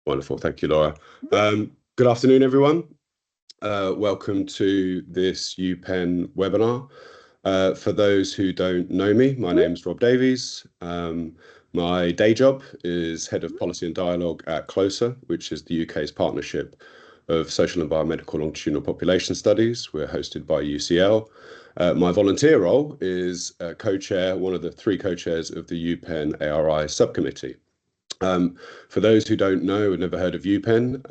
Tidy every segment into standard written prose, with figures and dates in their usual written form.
Wonderful. Thank you, Laura. Good afternoon, everyone. Welcome to this UPenn webinar. For those who don't know me, my name is Rob Davies. My day job is Head of Policy and Dialogue at CLOSER, which is the UK's partnership of social and biomedical longitudinal population studies. We're hosted by UCL. My volunteer role is co-chair, one of the three co-chairs of the UPenn ARI subcommittee. For those who don't know and never heard of UPenn,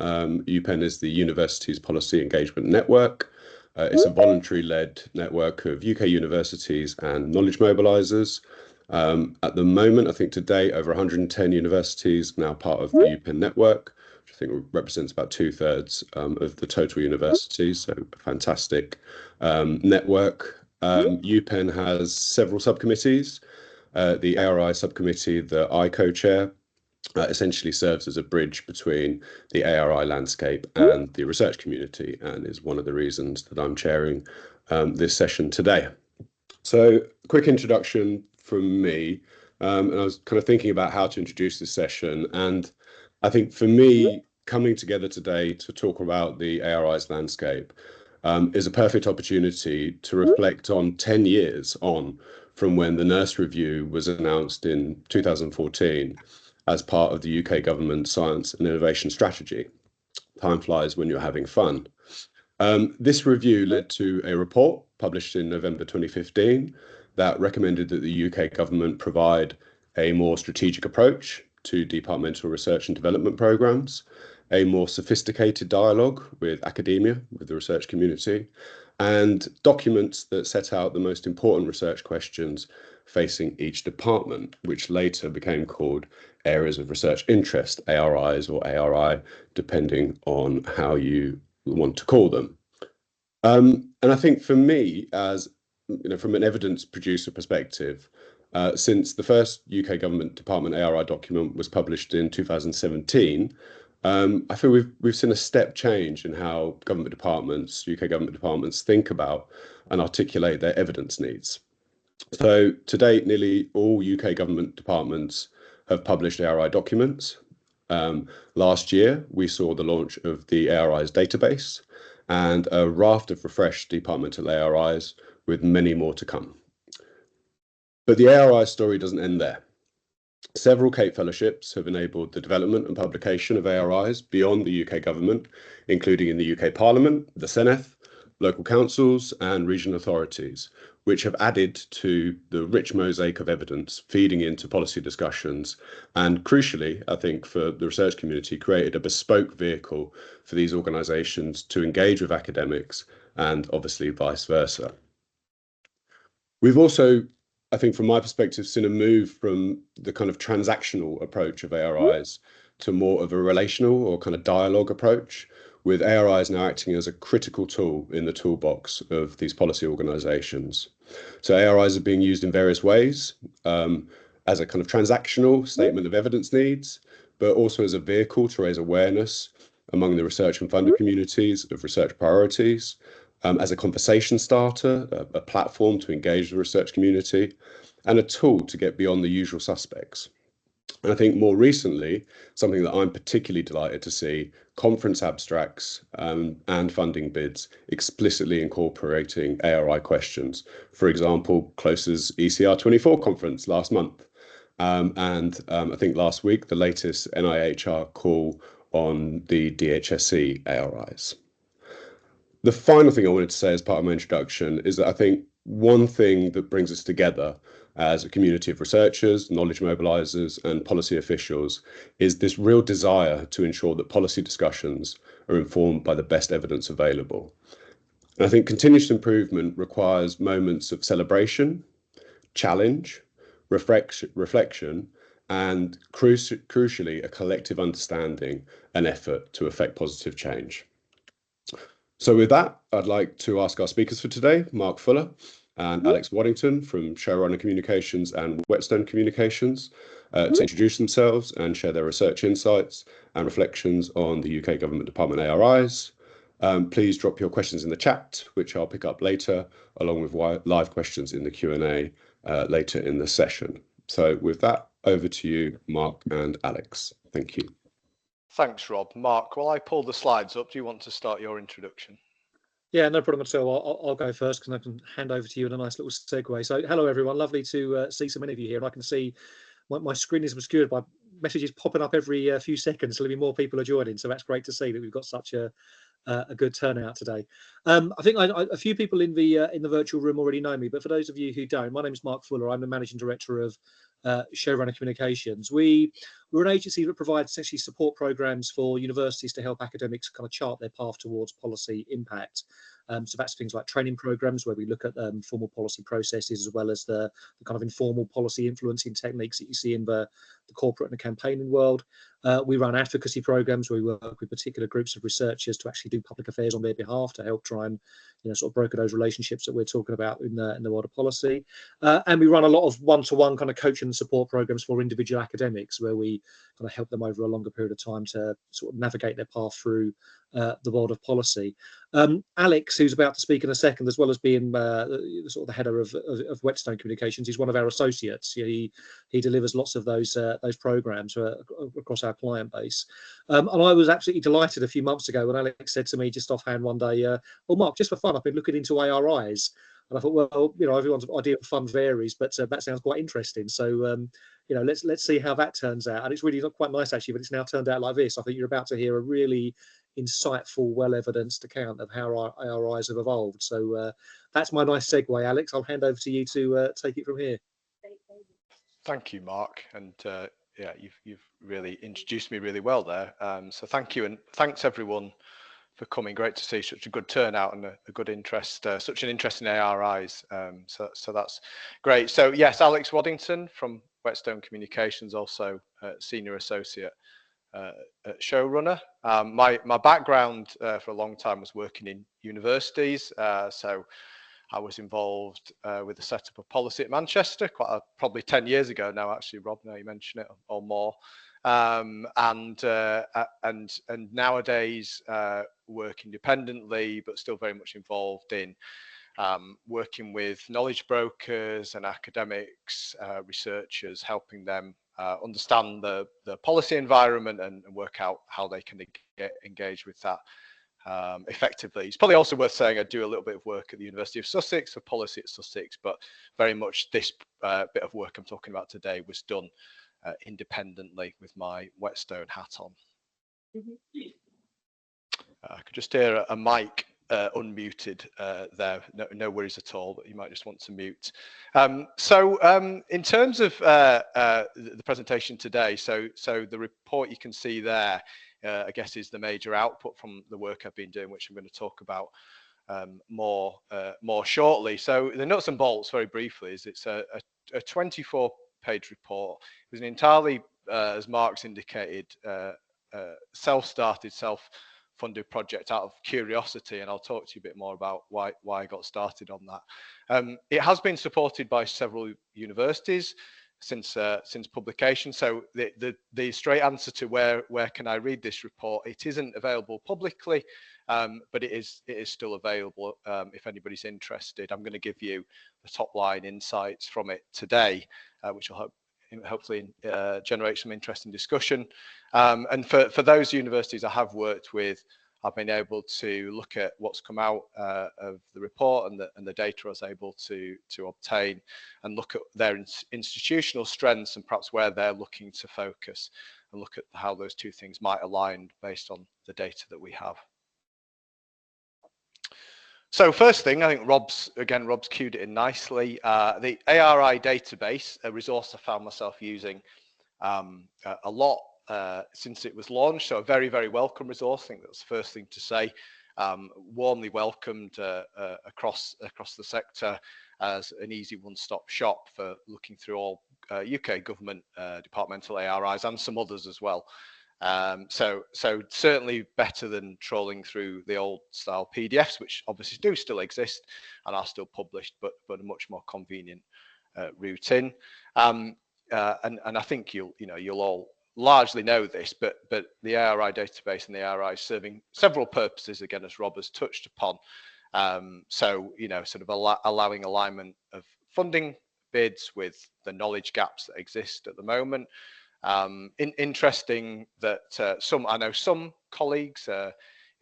UPenn is the university's policy engagement network. It's a voluntary-led network of UK universities and knowledge mobilisers. At the moment, I think today, over 110 universities now part of the UPenn network, which I think represents about 2/3 of the total universities, so a fantastic network. UPenn has several subcommittees. The ARI subcommittee that I co-chair essentially serves as a bridge between the ARI landscape and the research community, and is one of the reasons that I'm chairing this session today. So, quick introduction from me, and I was kind of thinking about how to introduce this session, and I think for me, coming together today to talk about the ARI's landscape is a perfect opportunity to reflect on 10 years on from when the Nurse Review was announced in 2014 as part of the UK Government Science and Innovation Strategy. Time flies when you're having fun. This review led to a report published in November 2015 that recommended that the UK government provide a more strategic approach to departmental research and development programmes, a more sophisticated dialogue with academia, with the research community, and documents that set out the most important research questions facing each department, which later became called Areas of Research Interest, ARIs or ARI, depending on how you want to call them. And I think for me, as from an evidence producer perspective, since the first UK government department ARI document was published in 2017, I feel we've seen a step change in how government departments, UK government departments, think about and articulate their evidence needs. So to date, nearly all UK government departments have published ARI documents. Last year, we saw the launch of the ARIs database and a raft of refreshed departmental ARIs, with many more to come. But the ARI story doesn't end there. Several CAPE fellowships have enabled the development and publication of ARIs beyond the UK government, including in the UK Parliament, the Senedd, local councils and regional authorities, which have added to the rich mosaic of evidence feeding into policy discussions, and crucially, I think, for the research community, created a bespoke vehicle for these organisations to engage with academics, and obviously vice versa. We've also, I think from my perspective, seen a move from the kind of transactional approach of ARIs to more of a relational or kind of dialogue approach, with ARIs now acting as a critical tool in the toolbox of these policy organisations. So ARIs are being used in various ways, as a kind of transactional statement of evidence needs, but also as a vehicle to raise awareness among the research and funder communities of research priorities, as a conversation starter, a platform to engage the research community, and a tool to get beyond the usual suspects. And I think more recently, something that I'm particularly delighted to see, conference abstracts and funding bids explicitly incorporating ARI questions. For example, CLOSER's ECR24 conference last month. And I think last week, the latest NIHR call on the DHSC ARIs. The final thing I wanted to say as part of my introduction is that I think one thing that brings us together as a community of researchers, knowledge mobilisers and policy officials is this real desire to ensure that policy discussions are informed by the best evidence available. And I think continuous improvement requires moments of celebration, challenge, reflection, and crucially, a collective understanding and effort to effect positive change. So with that, I'd like to ask our speakers for today, Mark Fuller and Alex Waddington from Showrunner Communications and Whetstone Communications, to introduce themselves and share their research insights and reflections on the UK Government Department ARIs. Please drop your questions in the chat, which I'll pick up later, along with live questions in the Q&A later in the session. So with that, over to you, Mark and Alex. Thank you. Thanks, Rob. Mark, while I pull the slides up, do you want to start your introduction? Yeah, no problem at all. I'll go first because I can hand over to you in a nice little segue. So hello, everyone. Lovely to see so many of you here. And I can see my screen is obscured by messages popping up every few seconds. So maybe more people are joining. So that's great to see that we've got such a good turnout today. I think a few people in the virtual room already know me, but for those of you who don't, my name is Mark Fuller. I'm the managing director of Showrunner Communications. We're an agency that provides essentially support programs for universities to help academics kind of chart their path towards policy impact. So that's things like training programs where we look at formal policy processes as well as the kind of informal policy influencing techniques that you see in the corporate and the campaigning world. We run advocacy programs where we work with particular groups of researchers to actually do public affairs on their behalf to help try and sort of broker those relationships that we're talking about in the world of policy. And we run a lot of one-to-one kind of coaching and support programs for individual academics where we kind of help them over a longer period of time to sort of navigate their path through the world of policy. Alex, who's about to speak in a second, as well as being sort of the header of Whetstone Communications, he's one of our associates. He delivers lots of those programs across our client base. And I was absolutely delighted a few months ago when Alex said to me just offhand one day, "Oh, Mark, just for fun, I've been looking into ARIs." And I thought, well, everyone's idea of fun varies, but that sounds quite interesting. So, let's see how that turns out. And it's really not quite nice actually, but it's now turned out like this. I think you're about to hear a really insightful, well-evidenced account of how our ARIs have evolved. So that's my nice segue, Alex. I'll hand over to you to take it from here. Thank you, Mark. And yeah, you've really introduced me really well there. So thank you, and thanks everyone for coming. Great to see such a good turnout and a good interest, such an interest in ARIs. So that's great. So yes, Alex Waddington from Whetstone Communications, also senior associate at Showrunner. My background for a long time was working in universities. So I was involved with the setup of policy at Manchester, probably 10 years ago now, actually, Rob, now you mention it, or more. And nowadays work independently, but still very much involved in working with knowledge brokers and academics, researchers, helping them understand the policy environment and work out how they can engage with that effectively. It's probably also worth saying I do a little bit of work at the University of Sussex for policy at Sussex, but very much this bit of work I'm talking about today was done independently with my Whetstone hat on. I could just hear a mic unmuted there. No worries at all, but you might just want to mute. So in terms of the presentation today, so the report you can see there, I guess, is the major output from the work I've been doing, which I'm going to talk about more shortly. So the nuts and bolts, very briefly, is it's a 24-page report. It was an entirely, as Mark's indicated, self-started, self-funded project out of curiosity, and I'll talk to you a bit more about why I got started on that. It has been supported by several universities since publication. So the straight answer to where can I read this report? It isn't available publicly, but it is still available if anybody's interested. I'm going to give you the top line insights from it today, which will hopefully generate some interesting discussion. And for those universities I have worked with, I've been able to look at what's come out of the report and the data I was able to obtain, and look at their institutional strengths and perhaps where they're looking to focus, and look at how those two things might align based on the data that we have. So first thing, I think Rob's cued it in nicely. The ARI database, a resource I found myself using a lot since it was launched, so a very, very welcome resource. I think that's the first thing to say. Warmly welcomed across the sector as an easy one-stop shop for looking through all UK government departmental ARIs and some others as well. So certainly better than trawling through the old style PDFs, which obviously do still exist and are still published, but a much more convenient route in. And I think you'll all largely know this, but the ARI database and the ARI is serving several purposes, again, as Rob has touched upon. So sort of allowing alignment of funding bids with the knowledge gaps that exist at the moment. Interesting that I know some colleagues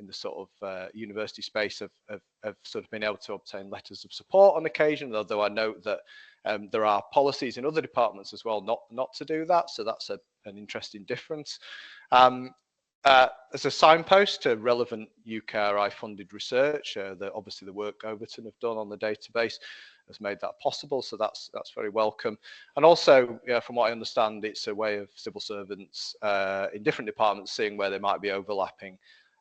in the sort of university space have sort of been able to obtain letters of support on occasion, although I note that there are policies in other departments as well not to do that. So that's an interesting difference. As a signpost to relevant UKRI funded research, obviously the work Overton have done on the database has made that possible, so that's very welcome. And also, from what I understand, it's a way of civil servants in different departments seeing where there might be overlapping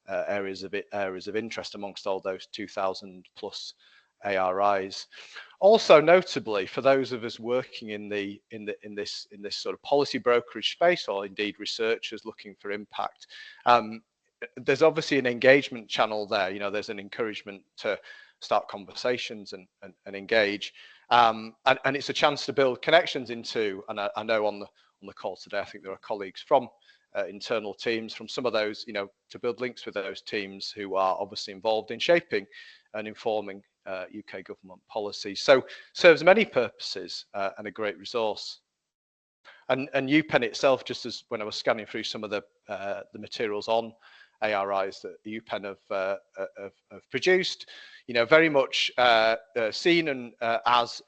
areas of interest amongst all those 2,000 plus ARIs. Also, notably, for those of us working in this sort of policy brokerage space, or indeed researchers looking for impact, there's obviously an engagement channel there. There's an encouragement to start conversations and engage, and it's a chance to build connections into. And I know on the call today, I think there are colleagues from internal teams from some of those, to build links with those teams who are obviously involved in shaping and informing UK government policy. So serves many purposes and a great resource. And UPenn itself, just as when I was scanning through some of the materials on ARIs that UPenn have produced, very much seen and as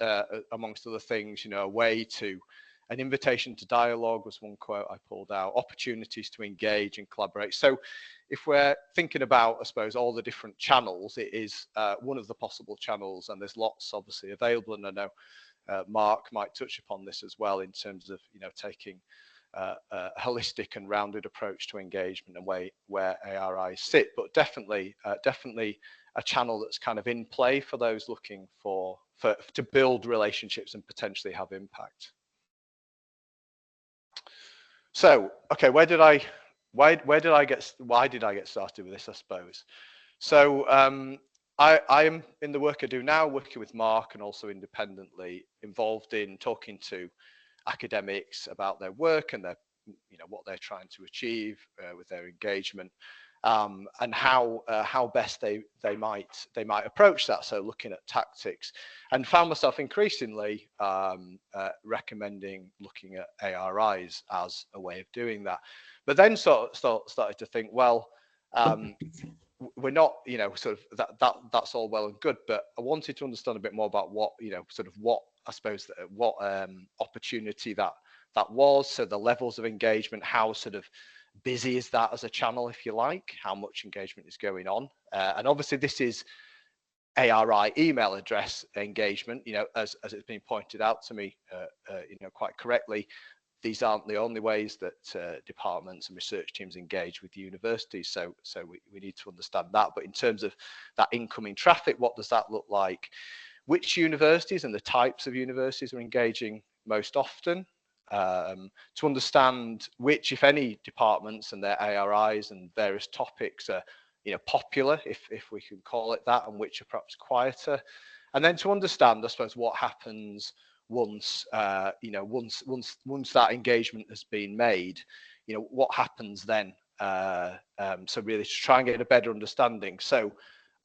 amongst other things, a way to. An invitation to dialogue was one quote I pulled out, opportunities to engage and collaborate. So if we're thinking about, I suppose, all the different channels, it is one of the possible channels, and there's lots obviously available. And I know Mark might touch upon this as well in terms of, taking a holistic and rounded approach to engagement and where ARIs sit, but definitely a channel that's kind of in play for those looking to build relationships and potentially have impact. So, okay, why did I get started with this, I suppose? So I am, in the work I do now, working with Mark and also independently, involved in talking to academics about their work and what they're trying to achieve with their engagement, and how best they might approach that. So looking at tactics, and found myself increasingly recommending looking at ARIs as a way of doing that. But then started to think, well, we're not, sort of that's all well and good, but I wanted to understand a bit more about what, I suppose, what opportunity that was. So the levels of engagement, how sort of busy is that as a channel, if you like, how much engagement is going on. And obviously this is ARI email address engagement, as it's been pointed out to me, quite correctly. These aren't the only ways that departments and research teams engage with universities. So we need to understand that. But in terms of that incoming traffic, what does that look like? Which universities and the types of universities are engaging most often? To understand which, if any, departments and their ARIs and various topics are, popular, if we can call it that, and which are perhaps quieter. And then to understand, I suppose, what happens once that engagement has been made, what happens then? So really to try and get a better understanding. So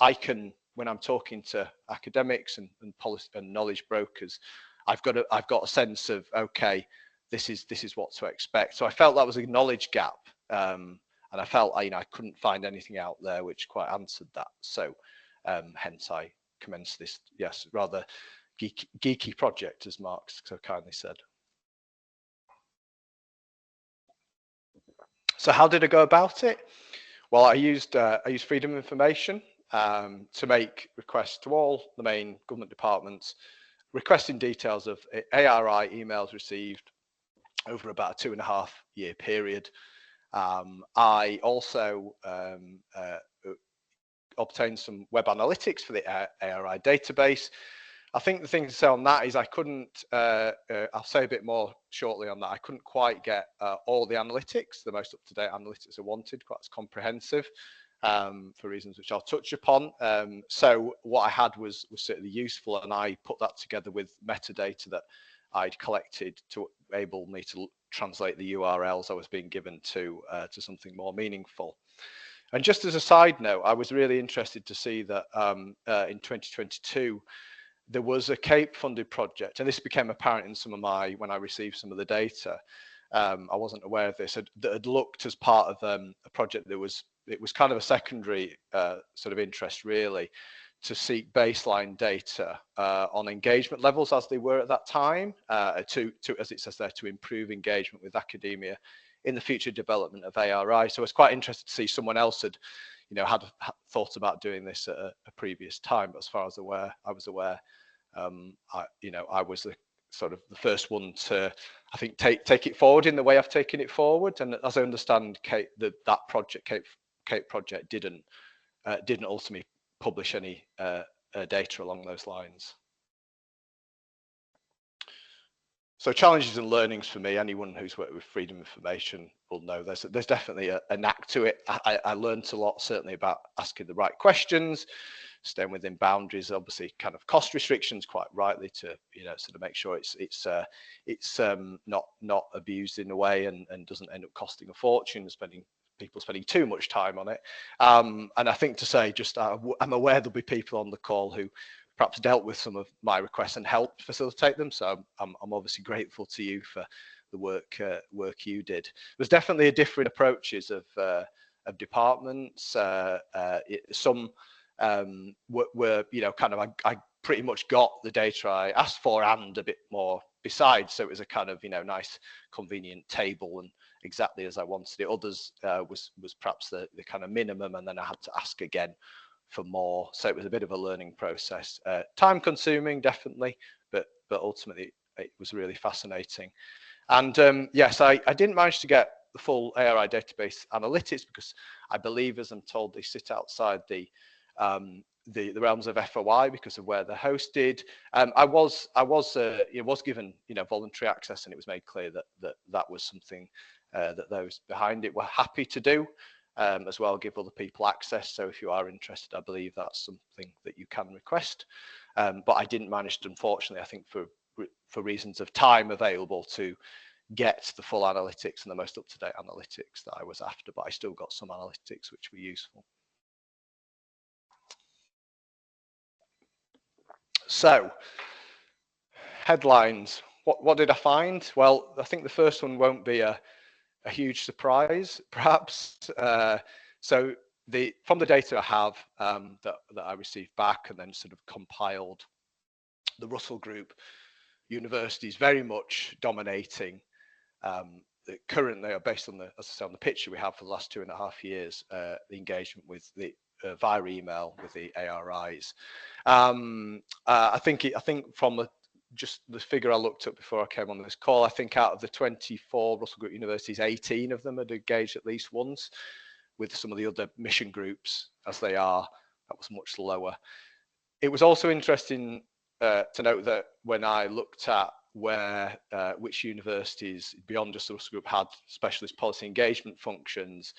I can, when I'm talking to academics and policy and knowledge brokers, I've got a sense of, okay, this is what to expect. So I felt that was a knowledge gap, and I felt I couldn't find anything out there which quite answered that. So hence I commenced this, rather geeky project, as Mark so kindly said. So how did I go about it? Well, I used Freedom of Information to make requests to all the main government departments, requesting details of ARI emails received over about a 2.5-year period. I also obtained some web analytics for the ARI database. I think the thing to say on that is I couldn't, I'll say a bit more shortly on that. I couldn't quite get all the analytics, the most up-to-date analytics I wanted, quite as comprehensive, for reasons which I'll touch upon. So what I had was certainly useful, and I put that together with metadata that I'd collected to enable me to translate the URLs I was being given to something more meaningful. And just as a side note, I was really interested to see that in 2022, there was a CAPE funded project, and this became apparent in when I received some of the data, I wasn't aware of this, that had looked as part of a project that was, it was kind of a secondary sort of interest really, to seek baseline data on engagement levels as they were at that time, to as it says there, to improve engagement with academia in the future development of ARI. So I was quite interested to see someone else had, had thought about doing this at a previous time. But as far as I was aware, I was the sort of the first one to, I think, take it forward in the way I've taken it forward. And as I understand, that project, Cape project, didn't ultimately publish any data along those lines. So challenges and learnings for me, anyone who's worked with freedom of information will know there's definitely a knack to it. I learned a lot, certainly, about asking the right questions, staying within boundaries, obviously kind of cost restrictions, quite rightly, to sort of make sure it's not abused in a way and doesn't end up costing a fortune, people spending too much time on it. And I think to say, just I'm aware there'll be people on the call who perhaps dealt with some of my requests and helped facilitate them. So I'm obviously grateful to you for the work you did. There's definitely different approaches of departments. Some were kind of, I pretty much got the data I asked for and a bit more besides. So it was a kind of nice convenient table and exactly as I wanted it. Others was perhaps the kind of minimum, and then I had to ask again for more. So it was a bit of a learning process, time consuming definitely, but ultimately it was really fascinating. And yes, I didn't manage to get the full ARI database analytics because I believe, as I'm told, they sit outside the realms of FOI because of where they're hosted. I was given voluntary access, and it was made clear that was something that those behind it were happy to do. As well, give other people access. So if you are interested, I believe that's something that you can request. But I didn't manage to, unfortunately, I think for reasons of time available, to get the full analytics and the most up-to-date analytics that I was after, but I still got some analytics which were useful. So, headlines. What did I find? Well, I think the first one won't be a huge surprise, perhaps. So from the data I have that I received back and then sort of compiled, the Russell Group universities very much dominating currently, based on as I say, on the picture we have for the last 2.5 years, the engagement with the via email with the ARIs. I think from just the figure I looked up before I came on this call, I think out of the 24 Russell Group universities, 18 of them had engaged at least once. With some of the other mission groups, as they are, that was much lower. It was also interesting to note that when I looked at which universities beyond just the Russell Group had specialist policy engagement functions,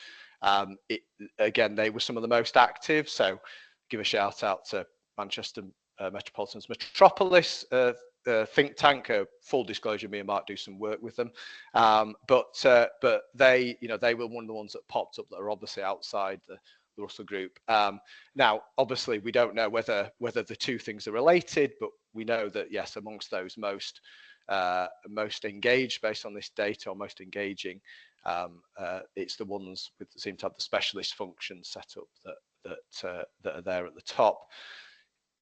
again, they were some of the most active. So give a shout out to Manchester Metropolitan's Metropolis think tank. Full disclosure, me and Mark do some work with them, but they were one of the ones that popped up that are obviously outside the Russell Group. Now, obviously, we don't know whether the two things are related, but we know that yes, amongst those most engaged based on this data, or most engaging, it's the ones that seem to have the specialist functions set up that are there at the top.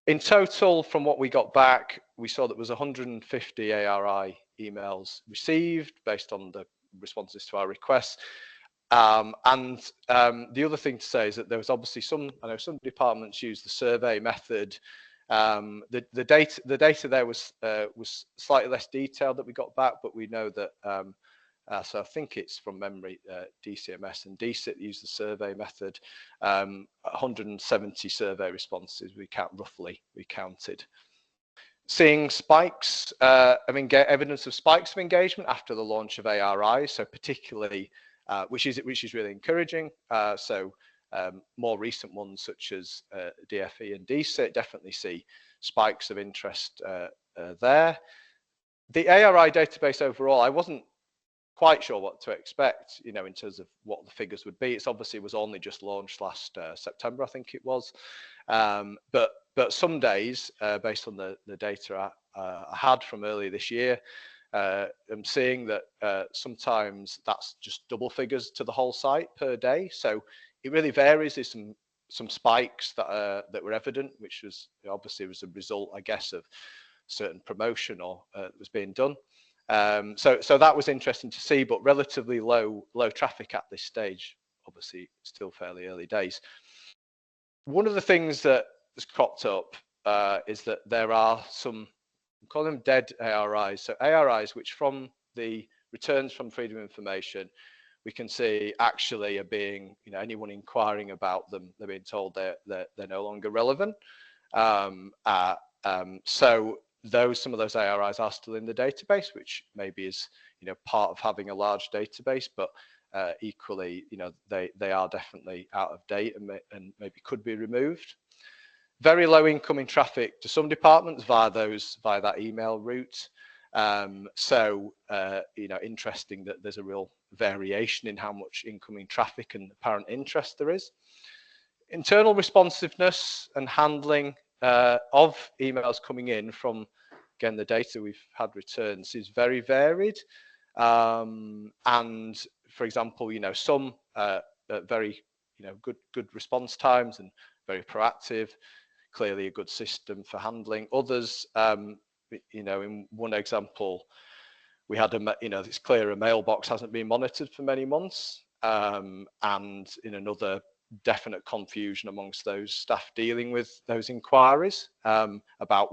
In total, from what we got back, we saw that there was 150 ARI emails received based on the responses to our requests. The other thing to say is that there was obviously I know some departments use the survey method. The data there was slightly less detailed that we got back, but we know that so I think it's from memory, DCMS and DCIT use the survey method. 170 survey responses we counted. Seeing spikes evidence of spikes of engagement after the launch of ARI, so particularly which is really encouraging. More recent ones such as DFE and DCIT definitely see spikes of interest there. The ARI database overall, I wasn't quite sure what to expect, in terms of what the figures would be. It's obviously was only just launched last September, I think it was. But some days, based on the data I had from earlier this year, I'm seeing that sometimes that's just double figures to the whole site per day. So it really varies. There's some spikes that were evident, which was obviously was a result, I guess, of certain promotion or that was being done. So that was interesting to see, but relatively low traffic at this stage. Obviously, still fairly early days. One of the things that has cropped up is that there are some, we call them dead ARIs. So ARIs, which from the returns from Freedom of Information, we can see actually are being, anyone inquiring about them, they're being told they're no longer relevant. So some of those ARIs are still in the database, which maybe is, part of having a large database, but equally, they are definitely out of date and maybe could be removed. Very low incoming traffic to some departments via that email route. Interesting that there's a real variation in how much incoming traffic and apparent interest there is. Internal responsiveness and handling of emails coming in from, again, the data we've had returns is very varied. And for example, some very, good response times and very proactive, clearly a good system for handling. Others, in one example, we had it's clear a mailbox hasn't been monitored for many months, and in another, definite confusion amongst those staff dealing with those inquiries about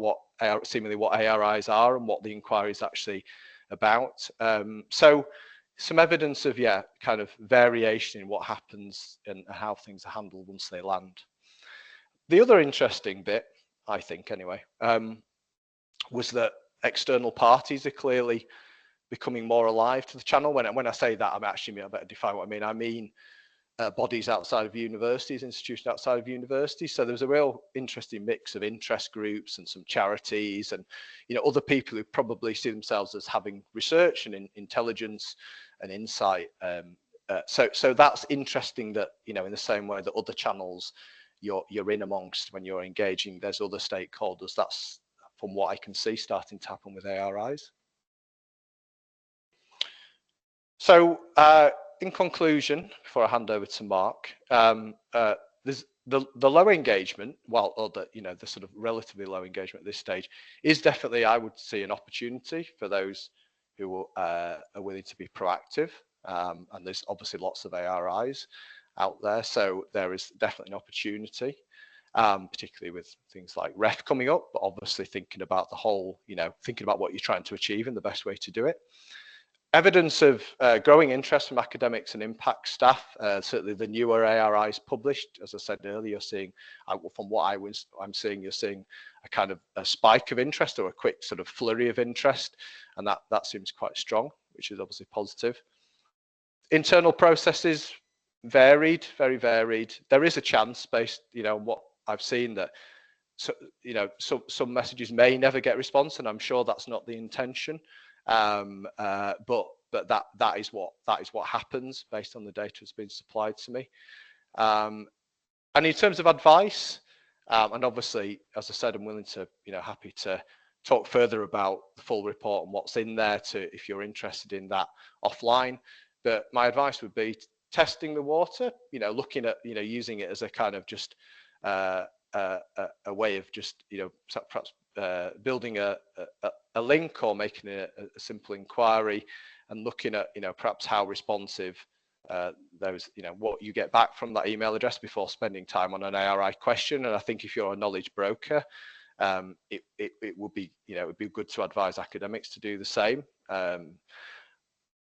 seemingly what ARIs are and what the inquiry is actually about. So some evidence of kind of variation in what happens and how things are handled once they land. The other interesting bit, I think anyway, was that external parties are clearly becoming more alive to the channel. When I say that, I better define what I mean. I mean bodies outside of universities, institutions outside of universities. So there's a real interesting mix of interest groups and some charities and other people who probably see themselves as having research and intelligence and insight. So that's interesting that in the same way that other channels you're in amongst when you're engaging, there's other stakeholders. That's, from what I can see, starting to happen with ARIs. So in conclusion, before I hand over to Mark, there's the low engagement, or the sort of relatively low engagement at this stage, is definitely, I would see, an opportunity for those who are willing to be proactive. And there's obviously lots of ARIs out there, so there is definitely an opportunity, particularly with things like REF coming up, but obviously thinking about the whole, thinking about what you're trying to achieve and the best way to do it. Evidence of growing interest from academics and impact staff. Certainly the newer ARIs published, as I said earlier, you're seeing, from what I'm seeing, you're seeing a kind of a spike of interest or a quick sort of flurry of interest, and that seems quite strong, which is obviously positive. Internal processes varied, very varied. There is a chance, based on what I've seen, that some messages may never get response, and I'm sure that's not the intention. But that is what happens based on the data that's been supplied to me. And in terms of advice, and obviously, as I said, I'm willing to, happy to talk further about the full report and what's in there if you're interested in that offline. But my advice would be testing the water, looking at, using it as a kind of just a way of just, perhaps building a link or making a simple inquiry and looking at, perhaps how responsive those, what you get back from that email address before spending time on an ARI question. And I think if you're a knowledge broker, it would be, it would be good to advise academics to do the same.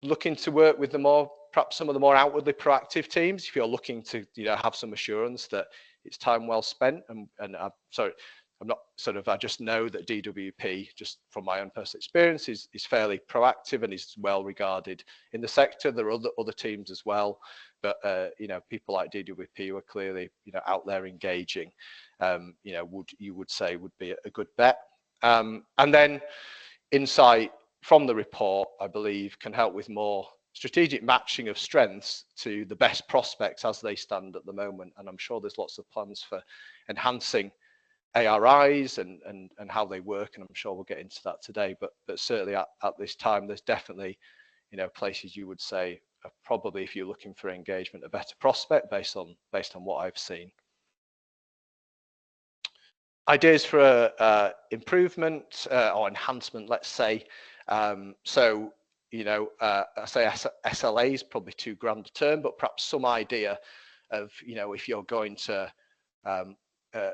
Looking to work with perhaps some of the more outwardly proactive teams, if you're looking to, have some assurance that it's time well spent. And I'm not I just know that DWP, just from my own personal experience, is fairly proactive and is well regarded in the sector. There are other teams as well, but people like DWP are clearly out there engaging. You would say would be a good bet. And then insight from the report, I believe, can help with more strategic matching of strengths to the best prospects as they stand at the moment. And I'm sure there's lots of plans for enhancing ARIs and how they work, and I'm sure we'll get into that today. But certainly at this time, there's definitely, you know, places you would say are probably, if you're looking for engagement, a better prospect based on what I've seen. Ideas for improvement or enhancement, let's say. So, you know, I say SLA is probably too grand a term, but perhaps some idea of, you know, if you're going to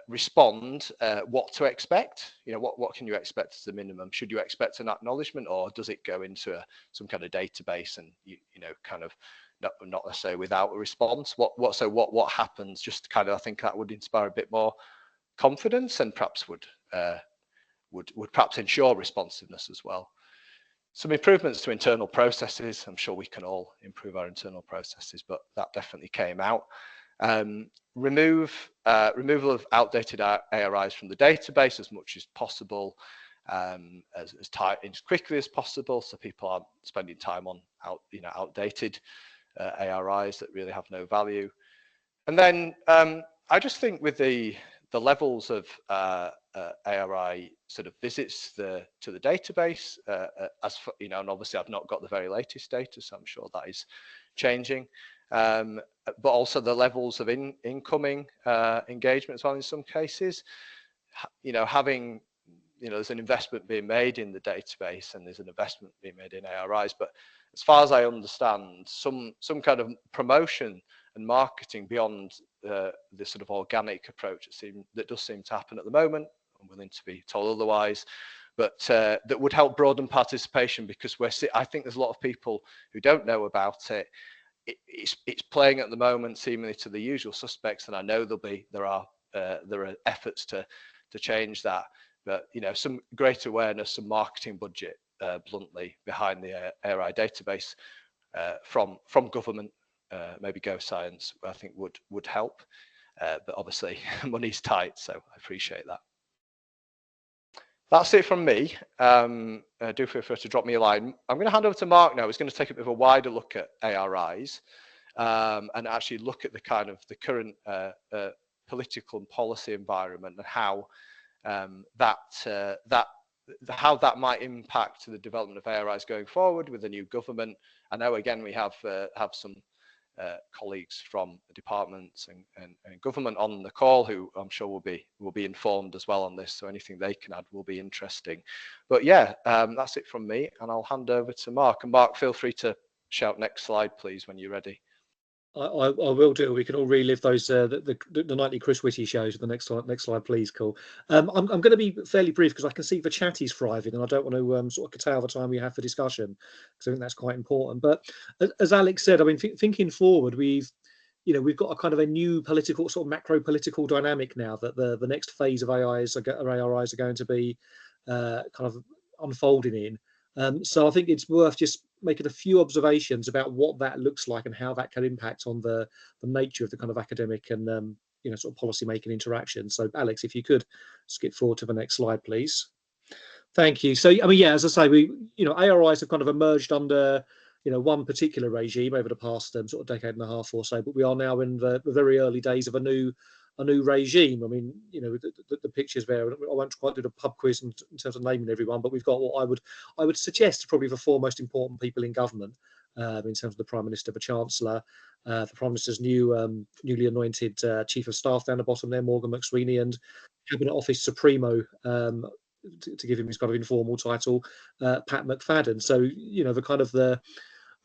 respond, what to expect. You know, what can you expect as a minimum? Should you expect an acknowledgement, or does it go into some kind of database and you know, kind of not necessarily without a response? What happens? Just kind of, I think that would inspire a bit more confidence, and perhaps would perhaps ensure responsiveness as well. Some improvements to internal processes. I'm sure we can all improve our internal processes, but that definitely came out. Removal of outdated ARIs from the database as much as possible, as quickly as possible, so people aren't spending time on outdated ARIs that really have no value. And then I just think with the levels of ARI sort of visits to the database, as for, you know, and obviously I've not got the very latest data, so I'm sure that is changing. But also the levels of incoming engagement as well in some cases. You know, having, you know, there's an investment being made in the database and there's an investment being made in ARIs, but as far as I understand, some kind of promotion and marketing beyond the sort of organic approach that does seem to happen at the moment. I'm willing to be told otherwise, but that would help broaden participation, because I think there's a lot of people who don't know about it. It's playing at the moment seemingly to the usual suspects, and I know there are efforts to change that, but you know, some great awareness, some marketing budget, bluntly, behind the ARI database from government, maybe Go Science, I think would help, but obviously money's tight, so I appreciate that. That's it from me. Do feel free to drop me a line. I'm going to hand over to Mark now. He's going to take a bit of a wider look at ARIs and actually look at the kind of the current political and policy environment and how how that might impact the development of ARIs going forward with the new government. I know again we have some colleagues from the departments and government on the call who I'm sure will be informed as well on this, so anything they can add will be interesting. But yeah, that's it from me, and I'll hand over to Mark. And Mark, feel free to shout next slide please when you're ready. I will do. We can all relive those the nightly Chris Whitty shows. The next slide, please. Cool. I'm going to be fairly brief because I can see the chat is thriving, and I don't want to sort of curtail the time we have for discussion, because I think that's quite important. But as Alex said, I mean, thinking forward, we've got a kind of a new political, sort of macro political dynamic now that the next phase of ARIs are going to be kind of unfolding in. So I think it's worth just making a few observations about what that looks like and how that can impact on the nature of the kind of academic and sort of policy making interaction. So Alex, if you could skip forward to the next slide, please. Thank you. So I mean, yeah, as I say, ARIs have kind of emerged under one particular regime over the past sort of decade and a half or so, but we are now in the very early days of a new regime. I mean, the pictures there, I won't quite do the pub quiz in terms of naming everyone, but we've got what I would suggest are probably the four most important people in government, in terms of the Prime Minister, the Chancellor, the Prime Minister's newly anointed Chief of Staff down the bottom there, Morgan McSweeney, and Cabinet Office Supremo, to give him his kind of informal title, Pat McFadden. So, the kind of the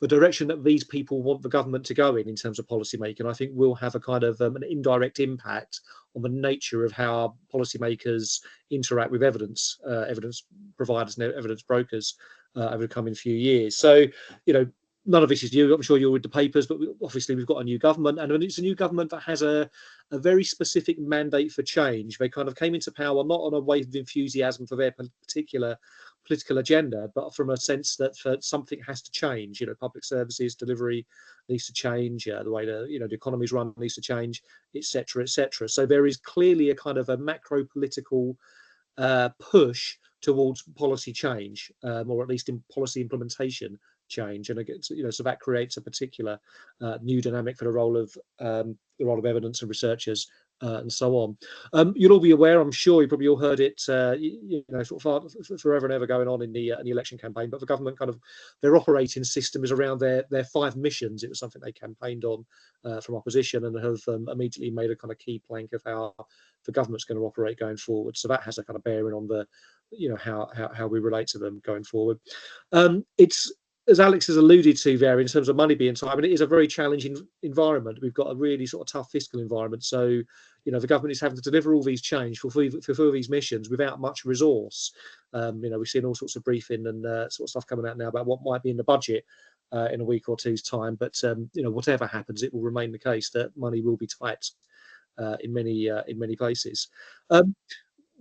direction that these people want the government to go in terms of policy making, I think will have a kind of an indirect impact on the nature of how policymakers interact with evidence providers and evidence brokers over the coming few years. So, none of this is new. I'm sure you'll read the papers, but obviously we've got a new government, and it's a new government that has a very specific mandate for change. They kind of came into power not on a wave of enthusiasm for their particular political agenda, but from a sense that something has to change. Public services delivery needs to change, the way the economy's run needs to change, etc., etc. So there is clearly a kind of a macro political push towards policy change, or at least in policy implementation change, and again, so that creates a particular new dynamic for the role of evidence and researchers and so on. You'll all be aware, I'm sure you probably all heard it, you know, sort of forever and ever going on in the election campaign. But the government kind of, their operating system is around their 5 missions. It was something they campaigned on from opposition, and have immediately made a kind of key plank of how the government's going to operate going forward. So that has a kind of bearing on the, you know, how we relate to them going forward. It's, as Alex has alluded to there, in terms of money being tight, I mean, it is a very challenging environment. We've got a really sort of tough fiscal environment. So, you know, the government is having to deliver all these change, fulfill these missions without much resource. You know, we've seen all sorts of briefing and sort of stuff coming out now about what might be in the budget in a week or two's time. But, you know, whatever happens, it will remain the case that money will be tight in many places.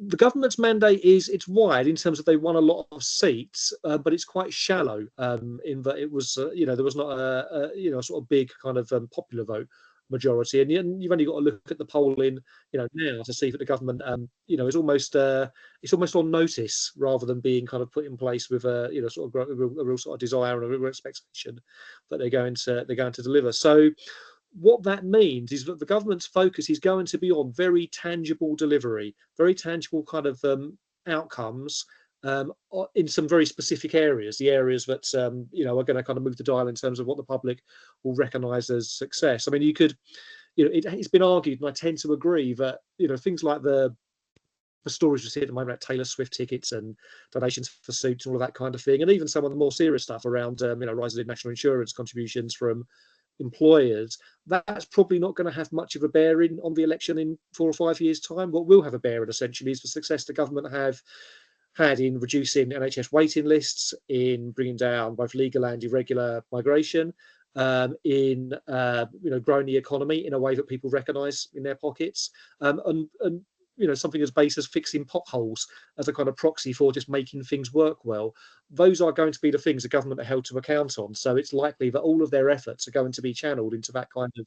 The government's mandate is, it's wide in terms of they won a lot of seats, but it's quite shallow in that it was, you know, there was not a you know, sort of big kind of popular vote majority, and you've only got to look at the polling, you know, now to see that the government, you know, is almost it's almost on notice rather than being kind of put in place with a, you know, sort of a real sort of desire and a real expectation that they're going to deliver. So what that means is that the government's focus is going to be on very tangible delivery, very tangible kind of outcomes in some very specific areas, the areas that you know, are going to kind of move the dial in terms of what the public will recognise as success. I mean, you could, you know, it's been argued, and I tend to agree, that, you know, things like the stories we see at the moment about Taylor Swift tickets and donations for suits and all of that kind of thing, and even some of the more serious stuff around you know, rises in national insurance contributions from employers, that's probably not going to have much of a bearing on the election in 4 or 5 years' time. What will have a bearing essentially is the success the government have had in reducing NHS waiting lists, in bringing down both legal and irregular migration, in you know, growing the economy in a way that people recognise in their pockets, and you know, something as base as fixing potholes as a kind of proxy for just making things work well. Those are going to be the things the government are held to account on. So it's likely that all of their efforts are going to be channeled into that kind of,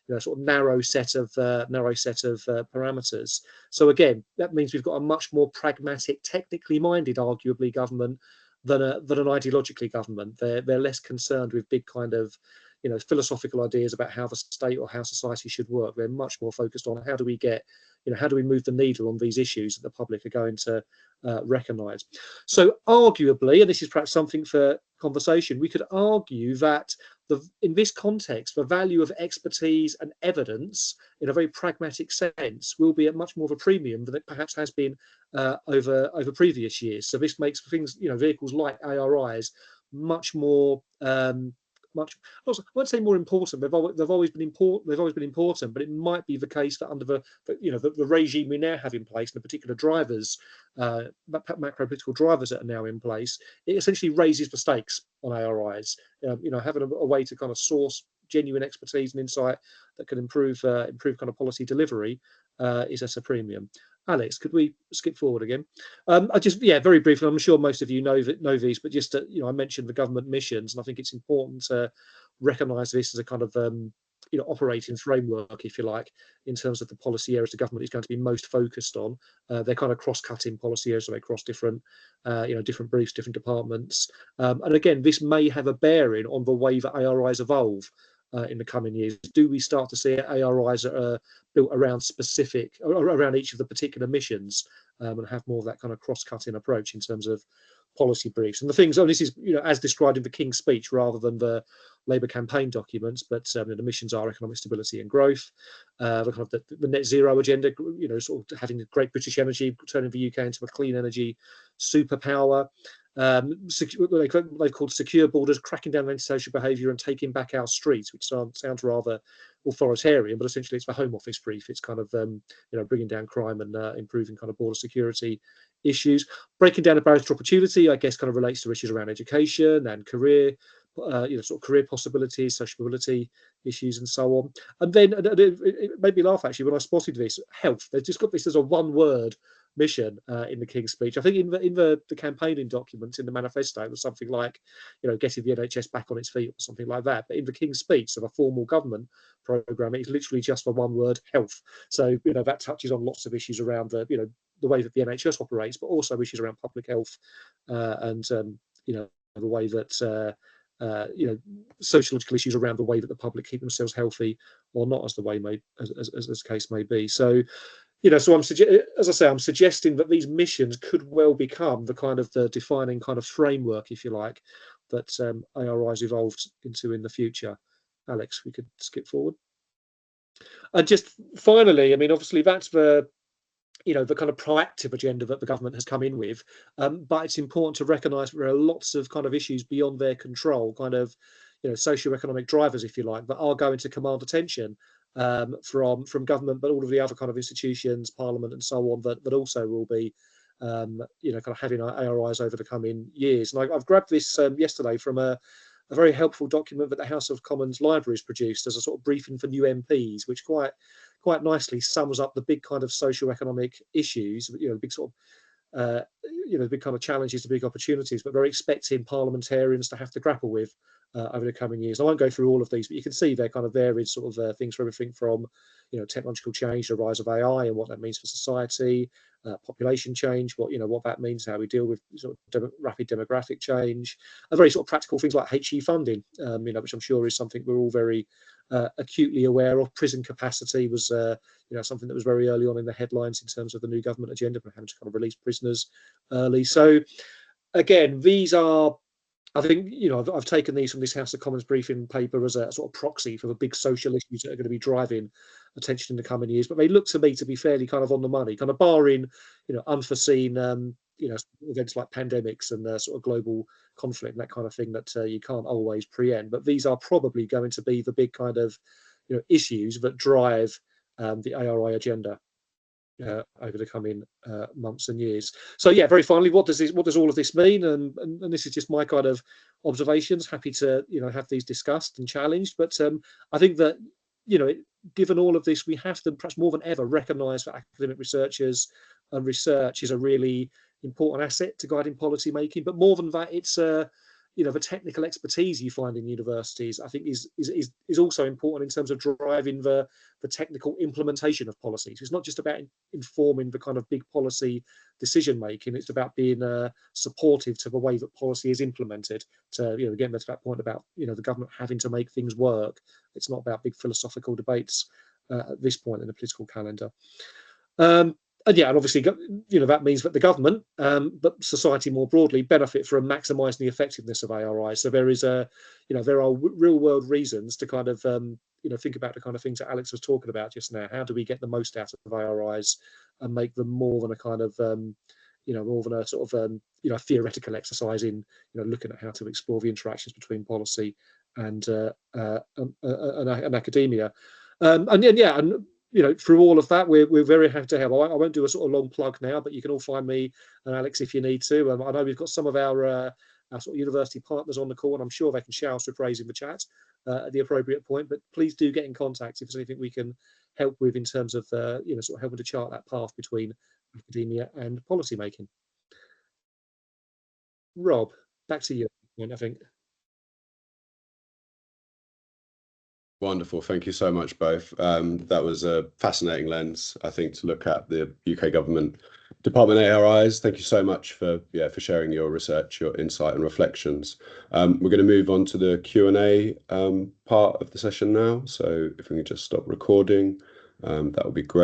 you know, sort of narrow set of parameters. So again, that means we've got a much more pragmatic, technically minded, arguably, government than an ideologically government. They're less concerned with big kind of, you know, philosophical ideas about how the state or how society should work. They're much more focused on how do we get, you know, how do we move the needle on these issues that the public are going to recognise. So arguably, and this is perhaps something for conversation, we could argue that in this context, the value of expertise and evidence in a very pragmatic sense will be at much more of a premium than it perhaps has been over previous years. So this makes things, you know, vehicles like ARIs much more I won't say more important. They've always been important. They've always been important, but it might be the case that under the regime we now have in place, and the particular drivers, macro political drivers that are now in place, it essentially raises the stakes on ARIs. You know, having a way to kind of source genuine expertise and insight that can improve kind of policy delivery is at a premium. Alex, could we skip forward again? I just, very briefly, I'm sure most of you know these, but just to, you know, I mentioned the government missions, and I think it's important to recognise this as a kind of you know, operating framework, if you like, in terms of the policy areas the government is going to be most focused on. They're kind of cross-cutting policy areas, so they cross different, you know, different briefs, different departments, and again, this may have a bearing on the way that ARIs evolve. In the coming years, do we start to see ARIs that are built around around each of the particular missions, and have more of that kind of cross-cutting approach in terms of policy briefs and the things? Oh, this is, you know, as described in the King's Speech rather than the Labour campaign documents, but the missions are economic stability and growth, the kind of the net zero agenda, you know, sort of having great British energy, turning the UK into a clean energy superpower. They've called secure borders, cracking down on antisocial behaviour and taking back our streets, which sounds rather authoritarian, but essentially it's the Home Office brief. It's kind of you know, bringing down crime and improving kind of border security issues. Breaking down the barriers to opportunity, I guess, kind of relates to issues around education and career, you know, sort of career possibilities, social mobility issues, and so on. And then it made me laugh actually when I spotted this: health. They've just got this as a one-word mission in the King's Speech. I think in the campaigning documents in the manifesto, it was something like, you know, getting the NHS back on its feet or something like that. But in the King's Speech of a formal government programme, it's literally just the one word: health. So, you know, that touches on lots of issues around the, you know, the way that the NHS operates, but also issues around public health and you know, the way that sociological issues around the way that the public keep themselves healthy or not, as the case may be. So, so I'm suggesting that these missions could well become the defining kind of framework, if you like, that ARIs evolved into in the future. Alex, we could skip forward. And just finally, I mean, obviously that's the kind of proactive agenda that the government has come in with, but it's important to recognise there are lots of kind of issues beyond their control, kind of socioeconomic drivers, if you like, that are going to command attention from government, but all of the other kind of institutions, Parliament, and so on, that also will be kind of having ARIs over the coming years. And I've grabbed this yesterday from a very helpful document that the House of Commons Library has produced as a sort of briefing for new MPs, which quite nicely sums up the big kind of socio-economic issues, big sort of big kind of challenges to big opportunities, but they're expecting parliamentarians to have to grapple with over the coming years. I won't go through all of these, but you can see they're kind of varied sort of things, for everything from technological change, the rise of AI and what that means for society, population change, what that means, how we deal with sort of rapid demographic change, and very sort of practical things like HE funding, which I'm sure is something we're all very acutely aware of. Prison capacity was something that was very early on in the headlines in terms of the new government agenda, for having to kind of release prisoners early. So again, these are, I think, I've taken these from this House of Commons briefing paper as a sort of proxy for the big social issues that are going to be driving attention in the coming years. But they look to me to be fairly kind of on the money, kind of barring, unforeseen, events like pandemics and sort of global conflict and that kind of thing that you can't always preempt. But these are probably going to be the big kind of, issues that drive the ARI agenda over the coming months and years. So yeah, very finally, what does all of this mean? And this is just my kind of observations. Happy to have these discussed and challenged. But I think that given all of this, we have to perhaps more than ever recognise that academic researchers and research is a really important asset to guiding policy making. But more than that, it's the technical expertise you find in universities, I think, is also important in terms of driving the technical implementation of policies. It's not just about informing the kind of big policy decision making. It's about being supportive to the way that policy is implemented. To getting to that point about the government having to make things work. It's not about big philosophical debates at this point in the political calendar. And obviously, that means that the government, but society more broadly, benefit from maximising the effectiveness of ARI. So there is there are real world reasons to kind of, think about the kind of things that Alex was talking about just now. How do we get the most out of ARIs and make them more than a kind of, more than a sort of, theoretical exercise in, looking at how to explore the interactions between policy and academia. Through all of that, we're very happy to help. I won't do a sort of long plug now, but you can all find me and Alex if you need to. I know we've got some of our sort of university partners on the call, and I'm sure they can shout us with praise in the chat at the appropriate point. But please do get in contact if there's anything we can help with in terms of sort of helping to chart that path between academia and policy making. Rob, back to you, I think. Wonderful. Thank you so much, both. That was a fascinating lens, I think, to look at the UK government Department ARIs. Thank you so much for sharing your research, your insight and reflections. We're going to move on to the Q&A part of the session now. So if we can just stop recording, that would be great.